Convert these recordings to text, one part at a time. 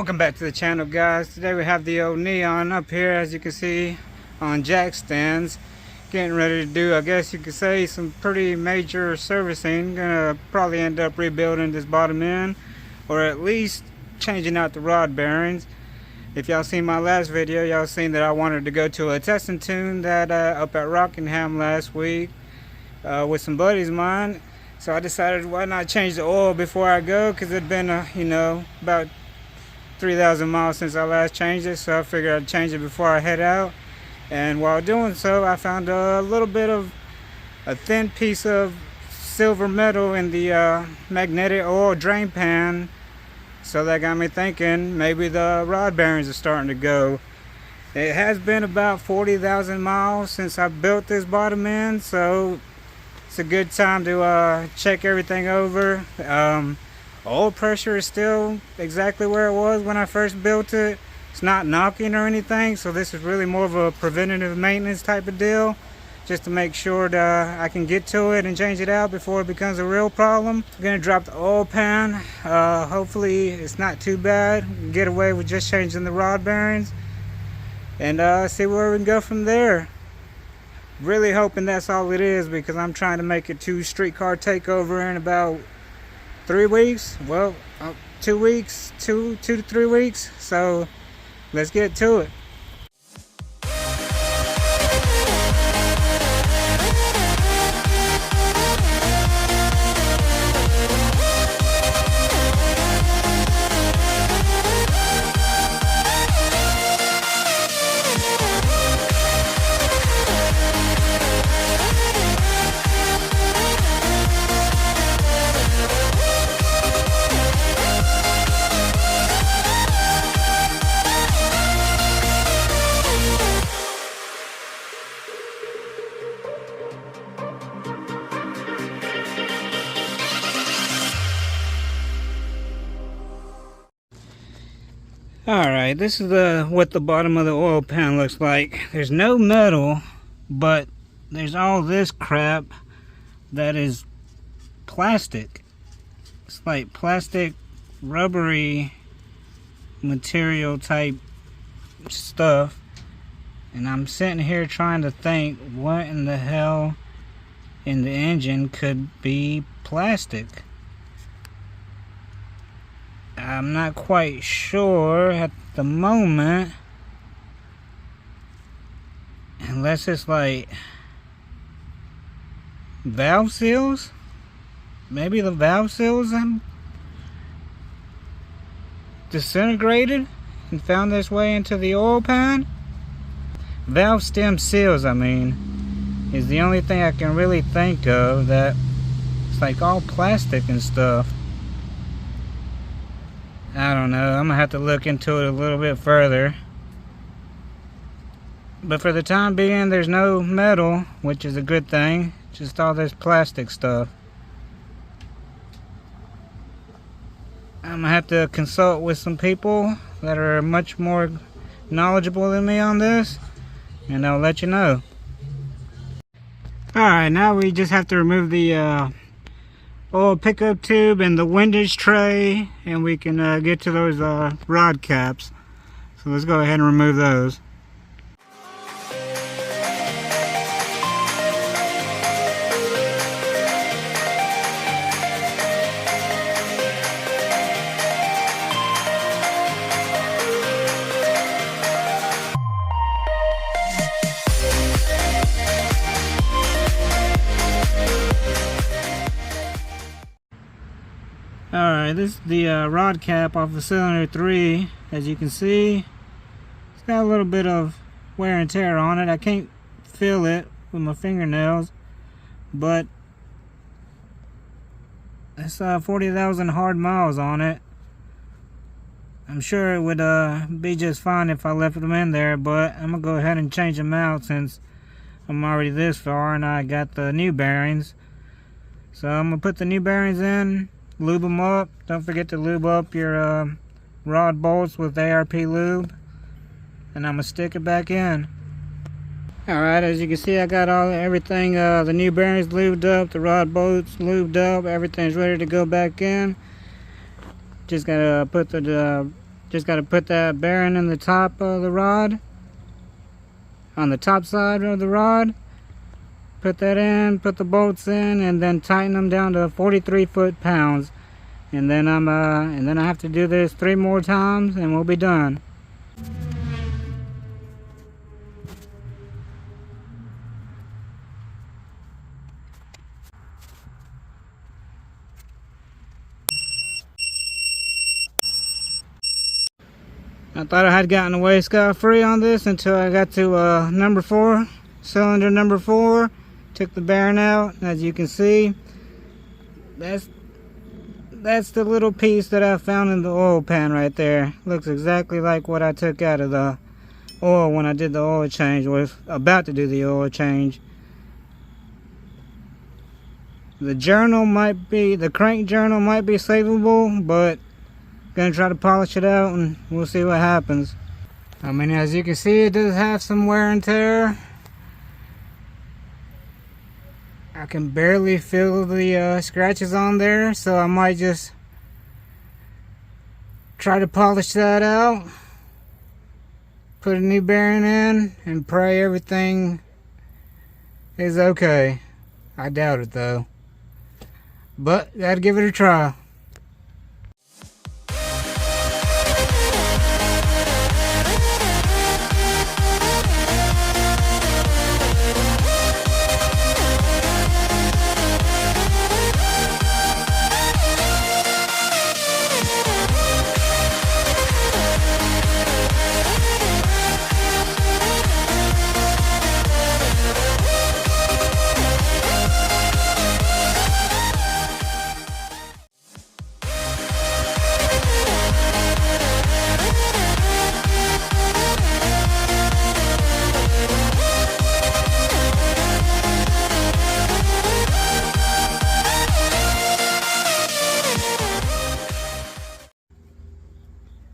Welcome back to the channel, guys. Today we have the old Neon up here, as you can see, on jack stands, getting ready to do, I guess you could say, some pretty major servicing. Gonna probably end up rebuilding this bottom end, or at least changing out the rod bearings. If y'all seen my last video, y'all seen that I wanted to go to a testing tune that up at Rockingham last week with some buddies of mine. So I decided, why not change the oil before I go, because it'd been about 3,000 miles since I last changed it, so I figured I'd change it before I head out. And while doing so, I found a little bit of a thin piece of silver metal in the magnetic oil drain pan, so that got me thinking maybe the rod bearings are starting to go. It has been about 40,000 miles since I built this bottom end, so it's a good time to check everything over. Oil pressure is still exactly where it was when I first built it. It's not knocking or anything, so this is really more of a preventative maintenance type of deal, just to make sure that I can get to it and change it out before it becomes a real problem. I'm gonna drop the oil pan. Hopefully it's not too bad. Get away with just changing the rod bearings and see where we can go from there. Really hoping that's all it is, because I'm trying to make it to Streetcar Takeover in about 3 weeks. Well, 2 weeks, 2 to 3 weeks. So let's get to it. Alright, this is what the bottom of the oil pan looks like. There's no metal, but there's all this crap that is plastic. It's like plastic, rubbery material type stuff. And I'm sitting here trying to think, what in the hell in the engine could be plastic? I'm not quite sure at the moment, unless it's like valve seals. Maybe the valve seals disintegrated and found its way into the oil pan. Valve stem seals, I mean, is the only thing I can really think of that it's like all plastic and stuff. I don't know, I'm gonna have to look into it a little bit further. But for the time being, there's no metal, which is a good thing. Just all this plastic stuff. I'm gonna have to consult with some people that are much more knowledgeable than me on this, and I'll let you know. Alright, now we just have to remove the oil pickup tube and the windage tray, and we can get to those rod caps. So let's go ahead and remove those. Alright, this is the rod cap off the cylinder 3. As you can see, it's got a little bit of wear and tear on it. I can't feel it with my fingernails, but it's 40,000 hard miles on it. I'm sure it would be just fine if I left them in there, but I'm gonna go ahead and change them out since I'm already this far and I got the new bearings. So I'm gonna put the new bearings in, lube them up. Don't forget to lube up your rod bolts with ARP lube, and I'm gonna stick it back in. Alright, as you can see, I got everything, the new bearings lubed up, the rod bolts lubed up, everything's ready to go back in. Just gotta put the Just got to put that bearing in the top of the rod, on the top side of the rod. Put that in, put the bolts in, and then tighten them down to 43 foot-pounds. And then I have to do this 3 more times, and we'll be done. I thought I had gotten away scot-free on this until I got to number 4, cylinder number 4. Took the bearing out. As you can see, that's the little piece that I found in the oil pan right there. Looks exactly like what I took out of the oil when I did the oil change, was about to do the oil change. The crank journal might be savable, but gonna try to polish it out and we'll see what happens. I mean, as you can see, it does have some wear and tear. I can barely feel the scratches on there, so I might just try to polish that out, put a new bearing in, and pray everything is okay. I doubt it though, but gotta give it a try.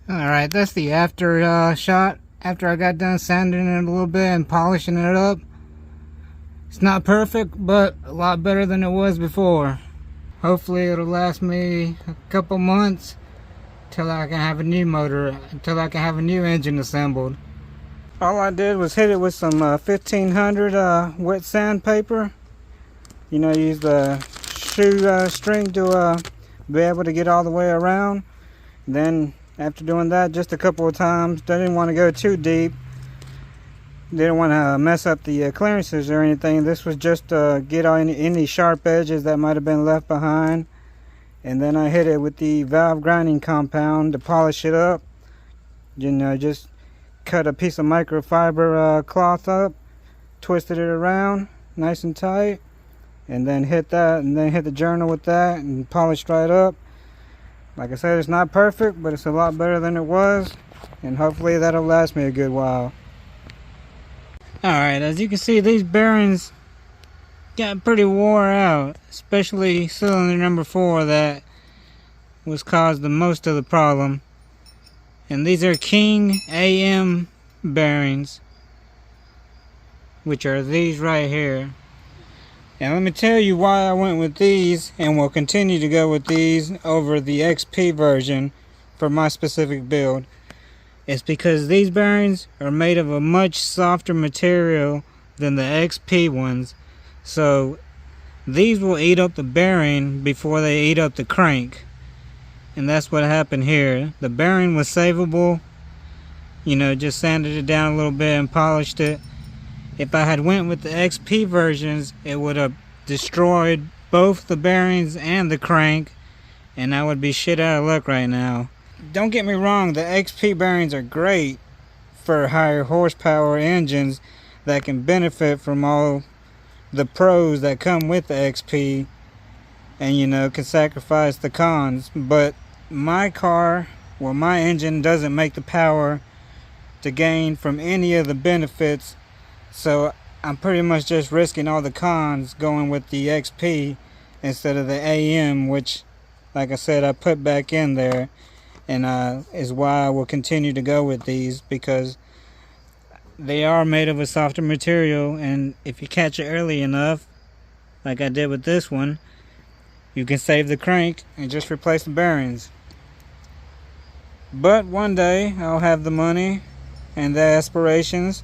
Alright, that's the after shot after I got done sanding it a little bit and polishing it up. It's not perfect, but a lot better than it was before. Hopefully it'll last me a couple months till I can have a new motor, until I can have a new engine assembled. All I did was hit it with some 1500 wet sandpaper. You know, use the shoe string to be able to get all the way around. Then after doing that just a couple of times, didn't want to go too deep. Didn't want to mess up the clearances or anything. This was just to get on any sharp edges that might have been left behind. And then I hit it with the valve grinding compound to polish it up. You know, just cut a piece of microfiber cloth up, twisted it around nice and tight, and then hit that, and then hit the journal with that and polished right up. Like I said, it's not perfect, but it's a lot better than it was, and hopefully that'll last me a good while. Alright, as you can see, these bearings got pretty wore out, especially cylinder number 4 that was caused the most of the problem. And these are King AM bearings, which are these right here. And let me tell you why I went with these and will continue to go with these over the XP version for my specific build. It's because these bearings are made of a much softer material than the XP ones. So these will eat up the bearing before they eat up the crank. And that's what happened here. The bearing was savable. You know, just sanded it down a little bit and polished it. If I had went with the XP versions, it would have destroyed both the bearings and the crank, and I would be shit out of luck right now. Don't get me wrong, the XP bearings are great for higher horsepower engines that can benefit from all the pros that come with the XP, and you know, can sacrifice the cons. But my car, well, my engine doesn't make the power to gain from any of the benefits. So I'm pretty much just risking all the cons going with the XP instead of the AM, which, like I said, I put back in there, and is why I will continue to go with these, because they are made of a softer material, and if you catch it early enough, like I did with this one, you can save the crank and just replace the bearings. But one day I'll have the money and the aspirations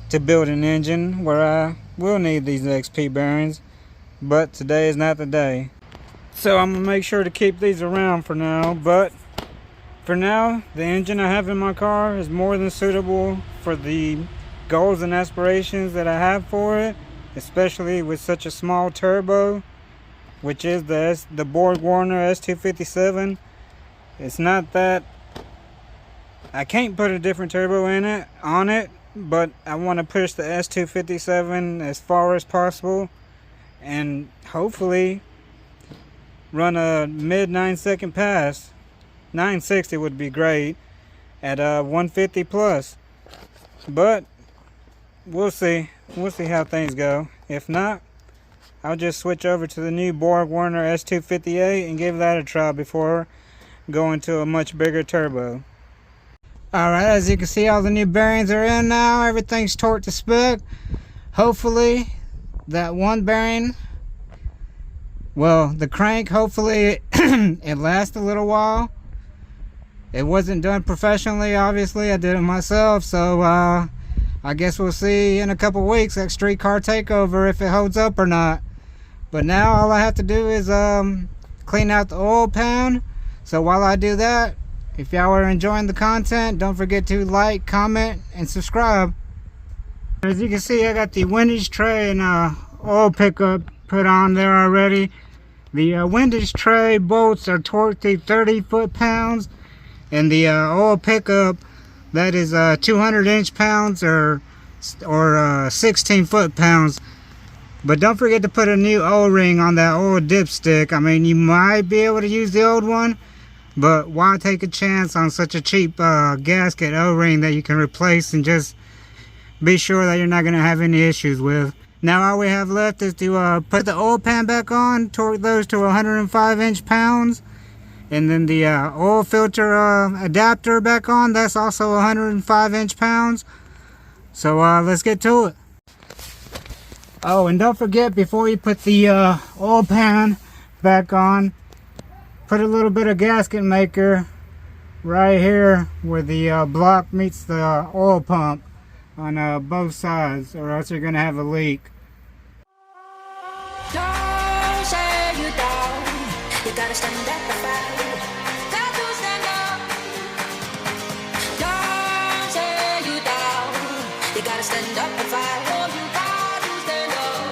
to build an engine where I will need these XP bearings. But today is not the day. So I'm gonna make sure to keep these around for now. But for now, the engine I have in my car is more than suitable for the goals and aspirations that I have for it, especially with such a small turbo, which is the Borg-Warner S257. It's not that I can't put a different turbo on it, but I want to push the S257 as far as possible and hopefully run a mid 9-second pass. 960 would be great at 150 plus, but we'll see how things go. If not, I'll just switch over to the new Borg-Warner S258 and give that a try before going to a much bigger turbo. Alright, as you can see, all the new bearings are in now. Everything's torqued to spec. Hopefully that one bearing, well, the crank, hopefully it lasts a little while. It wasn't done professionally, obviously. I did it myself, so I guess we'll see in a couple weeks at Streetcar Takeover if it holds up or not. But now all I have to do is clean out the oil pan. So while I do that, if y'all are enjoying the content, don't forget to like, comment, and subscribe. As you can see, I got the windage tray and oil pickup put on there already. The windage tray bolts are torqued to 30 foot-pounds. And the oil pickup, that is 200 inch-pounds or 16 foot-pounds. But don't forget to put a new O-ring on that oil dipstick. I mean, you might be able to use the old one, but why take a chance on such a cheap gasket O-ring that you can replace and just be sure that you're not going to have any issues with. Now all we have left is to put the oil pan back on, torque those to 105 inch-pounds. And then the oil filter adapter back on, that's also 105 inch-pounds. So let's get to it. Oh, and don't forget, before you put the oil pan back on, put a little bit of gasket maker right here where the block meets the oil pump on both sides, or else you're going to have a leak. Don't say you down. You gotta stand at the fire. Got to stand up. Don't say you down. You gotta stand up and fight. Oh, you got to stand up.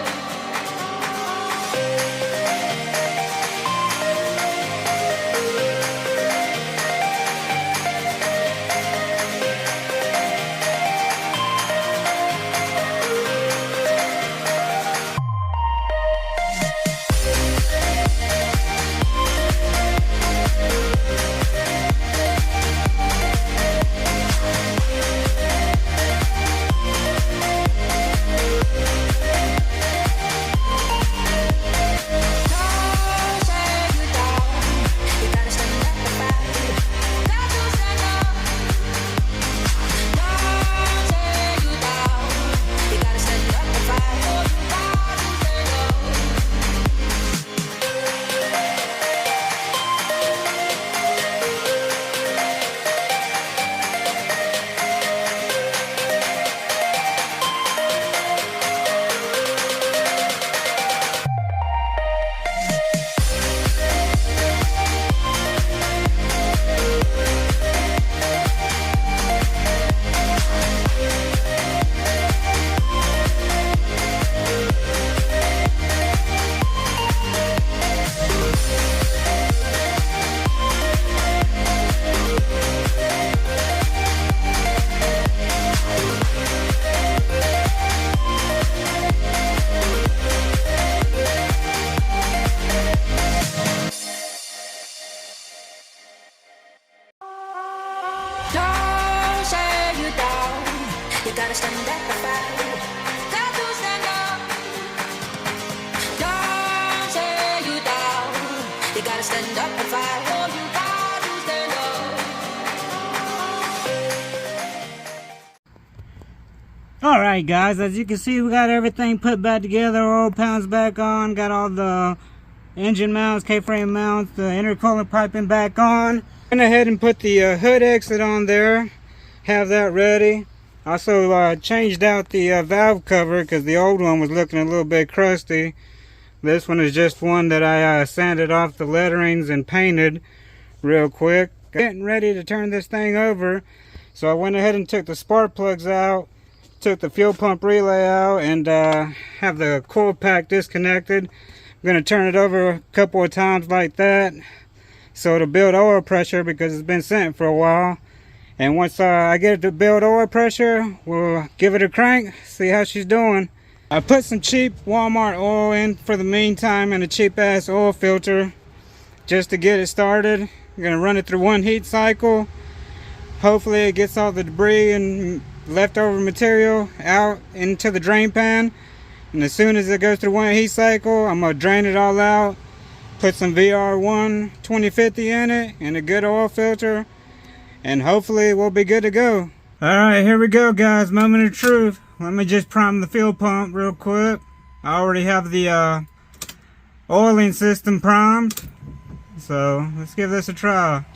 Don't say you down. You gotta stand at the fire. Got to stand up. Don't say you down. You gotta stand up and fight. Oh, you got to stand up. Alright guys, as you can see, we got everything put back together. Oil pans back on. Got all the engine mounts, K-frame mounts, the intercooler piping back on. Went ahead and put the hood exit on there, have that ready. Also changed out the valve cover because the old one was looking a little bit crusty. This one is just one that I sanded off the letterings and painted real quick. Getting ready to turn this thing over, so I went ahead and took the spark plugs out, took the fuel pump relay out, and have the coil pack disconnected. I'm going to turn it over a couple of times like that, so it'll build oil pressure because it's been sitting for a while. And once I get it to build oil pressure, we'll give it a crank, see how she's doing. I put some cheap Walmart oil in for the meantime and a cheap ass oil filter just to get it started. I'm going to run it through one heat cycle. Hopefully it gets all the debris and leftover material out into the drain pan. And as soon as it goes through one heat cycle, I'm going to drain it all out. Put some VR1 2050 in it and a good oil filter. And hopefully we'll be good to go. Alright, here we go guys, moment of truth. Let me just prime the fuel pump real quick. I already have the oiling system primed. So let's give this a try.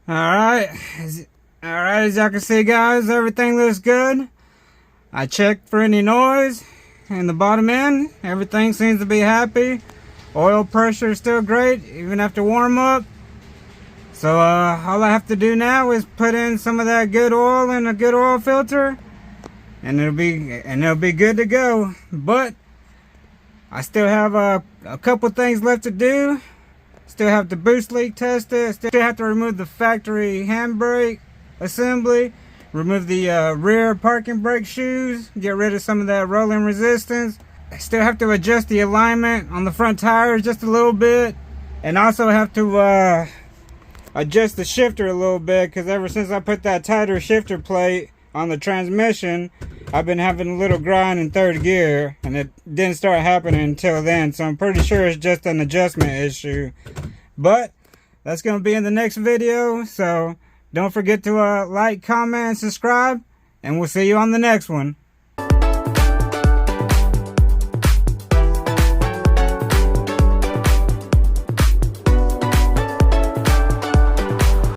Alright, as y'all can see guys, everything looks good. I checked for any noise in the bottom end. Everything seems to be happy. Oil pressure is still great, even after warm up. So all I have to do now is put in some of that good oil in a good oil filter, and it'll be good to go. But I still have a couple things left to do. Still have to boost leak test it. Still have to remove the factory handbrake assembly. Remove the rear parking brake shoes. Get rid of some of that rolling resistance. I still have to adjust the alignment on the front tires just a little bit. And also have to adjust the shifter a little bit, because ever since I put that tighter shifter plate on the transmission, I've been having a little grind in third gear, and it didn't start happening until then. So I'm pretty sure it's just an adjustment issue. But that's going to be in the next video. So don't forget to like, comment, and subscribe. And we'll see you on the next one.